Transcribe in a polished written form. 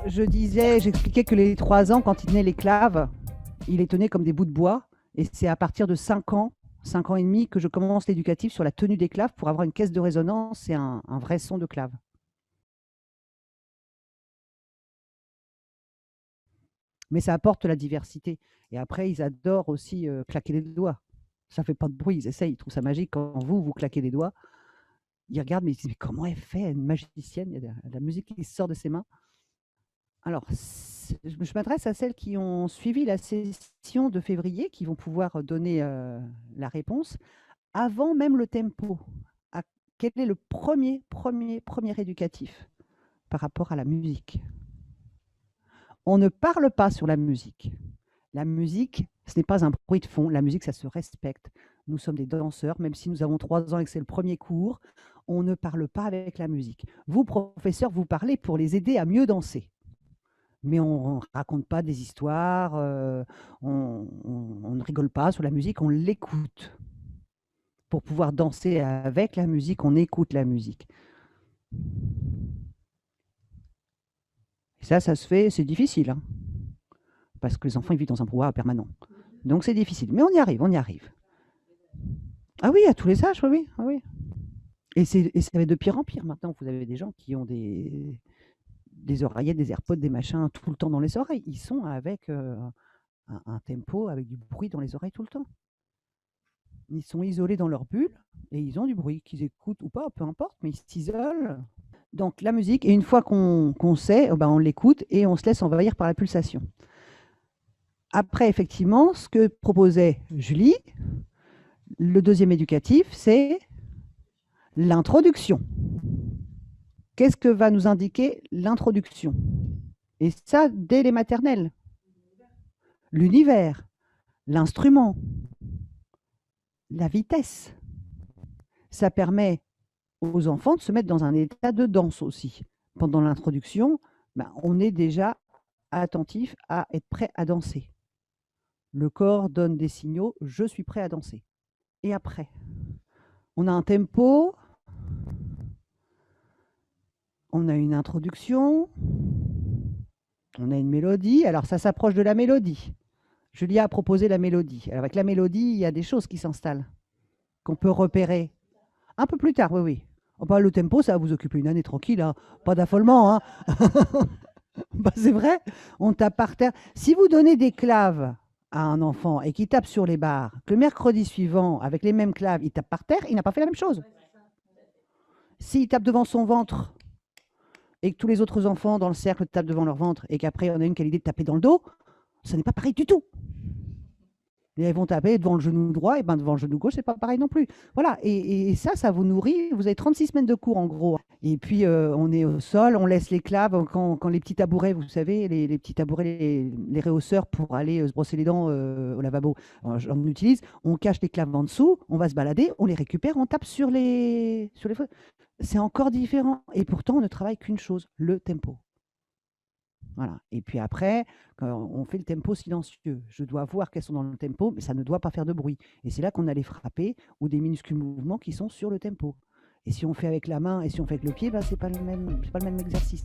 J'expliquais que les 3 ans, quand il tenait les claves, il les tenait comme des bouts de bois. Et c'est à partir de 5 ans et demi, que je commence l'éducatif sur la tenue des claves pour avoir une caisse de résonance et un vrai son de clave. Mais ça apporte la diversité. Et après, ils adorent aussi claquer les doigts. Ça fait pas de bruit, ils essayent, ils trouvent ça magique. Quand vous claquez les doigts, ils regardent, mais ils disent, mais comment elle fait, une magicienne, il y a de la musique qui sort de ses mains. Alors, je m'adresse à celles qui ont suivi la session de février, qui vont pouvoir donner la réponse avant même le tempo. Quel est le premier éducatif par rapport à la musique? On ne parle pas sur la musique. La musique, ce n'est pas un bruit de fond. La musique, ça se respecte. Nous sommes des danseurs, même si nous avons 3 ans et que c'est le premier cours, on ne parle pas avec la musique. Vous, professeurs, vous parlez pour les aider à mieux danser. Mais on ne raconte pas des histoires, on ne rigole pas sur la musique, on l'écoute. Pour pouvoir danser avec la musique, on écoute la musique. Et ça se fait, c'est difficile, hein, parce que les enfants ils vivent dans un brouhaha permanent. Donc c'est difficile, mais on y arrive, on y arrive. Ah oui, à tous les âges, oui, oui. Ah oui. Et ça va de pire en pire. Maintenant, vous avez des gens qui ont des oreillettes, des AirPods, des machins tout le temps dans les oreilles. Ils sont avec un tempo, avec du bruit dans les oreilles tout le temps. Ils sont isolés dans leur bulle et ils ont du bruit, qu'ils écoutent ou pas, peu importe, mais ils s'isolent. Donc la musique, et une fois qu'on sait, ben, on l'écoute et on se laisse envahir par la pulsation. Après, effectivement, ce que proposait Julie, le deuxième éducatif, c'est l'introduction. Qu'est-ce que va nous indiquer l'introduction? Et ça, dès les maternelles. L'univers, l'instrument, la vitesse. Ça permet aux enfants de se mettre dans un état de danse aussi. Pendant l'introduction, ben, on est déjà attentif à être prêt à danser. Le corps donne des signaux, je suis prêt à danser. Et après, on a un tempo, on a une introduction, on a une mélodie. Alors ça s'approche de la mélodie. Julia a proposé la mélodie. Alors avec la mélodie, il y a des choses qui s'installent, qu'on peut repérer. Un peu plus tard, oui, oui. Oh, bah, le tempo, ça va vous occuper une année tranquille, hein. Pas d'affolement. Hein. Bah, c'est vrai, on tape par terre. Si vous donnez des claves à un enfant et qu'il tape sur les barres, que le mercredi suivant, avec les mêmes claves, il tape par terre, il n'a pas fait la même chose. S'il tape devant son ventre et que tous les autres enfants dans le cercle tapent devant leur ventre et qu'après on a une qui a l'idée de taper dans le dos, ça n'est pas pareil du tout. Et elles vont taper devant le genou droit, et ben devant le genou gauche, c'est pas pareil non plus. Voilà, et ça vous nourrit. Vous avez 36 semaines de cours en gros. Et puis on est au sol, on laisse les claves quand les petits tabourets, vous savez, les petits tabourets, les réhausseurs pour aller se brosser les dents au lavabo, on utilise, on cache les claves en dessous, on va se balader, on les récupère, on tape sur les feux. C'est encore différent. Et pourtant, on ne travaille qu'une chose, le tempo. Voilà. Et puis après, quand on fait le tempo silencieux. Je dois voir qu'elles sont dans le tempo, mais ça ne doit pas faire de bruit. Et c'est là qu'on a les frappés ou des minuscules mouvements qui sont sur le tempo. Et si on fait avec la main et si on fait avec le pied, ben, c'est pas le même exercice.